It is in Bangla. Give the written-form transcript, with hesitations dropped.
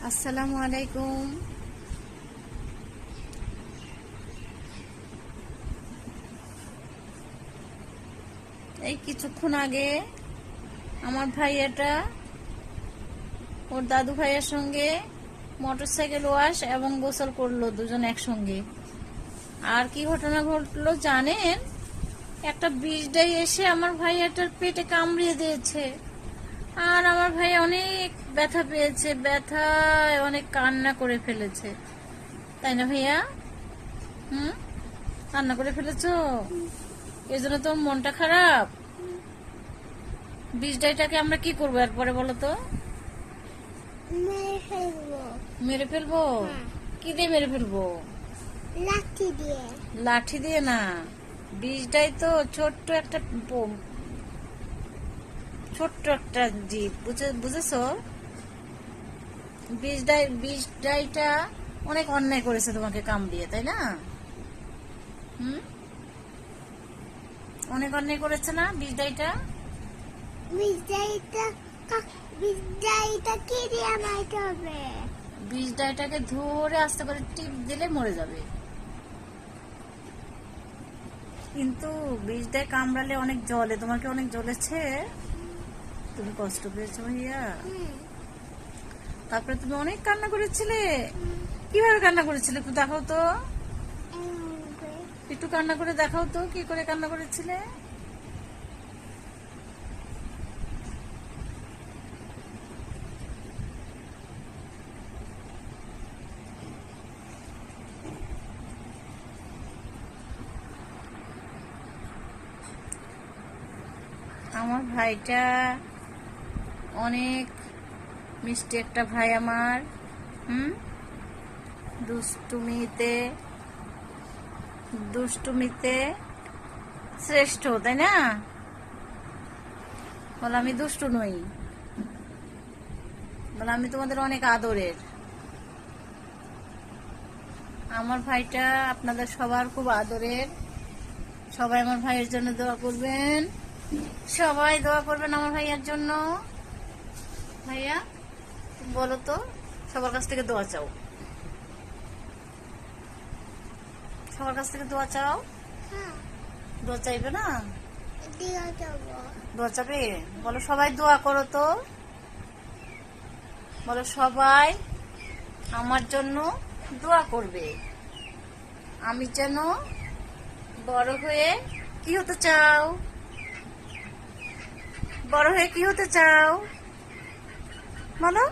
আসসালামু আলাইকুম। এই কিছুক্ষণ আগে আমার ভাইয়াটা ওর দাদু ভাইয়ের সঙ্গে মোটরসাইকেল ওয়াশ এবং গোসল করলো দুজন একসঙ্গে। আর কি ঘটনা ঘটলো জানেন? একটা বিষডাই এসে আমার ভাইয়াটার পেটে কামড়িয়ে দিয়েছে। আর আমার ভাই অনেক ব্যথা পেয়েছে, ব্যথায় অনেক কান্না করে ফেলেছে, তাই না ভাইয়া? কান্না করে ফেলেছো, এই জন্য তোর মনটা খারাপ। বিষডাইটাকে আমরা কি করবো একবারে বলো তো? মেরে ফেলবো? কি দিয়ে মেরে ফেলবো? লাঠি দিয়ে। লাঠি দিয়ে না, বিষডাই তো ছোট্ট একটা জীব, বুঝেছো? বিষডাইটা অনেক অন্যায় করেছে তোমাকে কামড়িয়ে, তাই না? অনেক অন্যায় করেছে না বিষডাইটা? বিষডাইটা কি দিয়ে মারতে হবে? বিষডাইটাকে ধরে আস্তে করে টিপ দিলে মরে যাবে। কিন্তু বিষডাই কামড়ালে অনেক জ্বলে। তোমাকে অনেক জ্বলেছে? তুমি কষ্ট পেয়েছো ভাইয়া? তারপরে তুমি অনেক কান্না করেছিলে। কিভাবে কান্না করেছিলে একটু দেখাও তো, একটু কান্না করে দেখাও তো, কি করে কান্না করেছিলে? আমার ভাইটা অনেক মিষ্টি একটা ভাই আমার। দুষ্টুমিতে শ্রেষ্ঠ, তাই না? বলে আমি দুষ্টু নই, বলে আমি তোমাদের অনেক আদরের। আমার ভাইটা আপনাদের সবার খুব আদরের। সবাই আমার ভাইয়ের জন্য দোয়া করবেন, সবাই দোয়া করবেন আমার ভাইয়ার জন্য। ভাইয়া বলো তো, সবার কাছ থেকে দোয়া চাও, সবার কাছ থেকে দোয়া চাও। দোয়া চাইবে না? দোয়া চাবে? বলো সবাই দোয়া করো তো, বলো সবাই আমার জন্য দোয়া করবে। আমি যেন বড় হয়ে কি হতে চাও? বড় হয়ে কি হতে চাও বলো?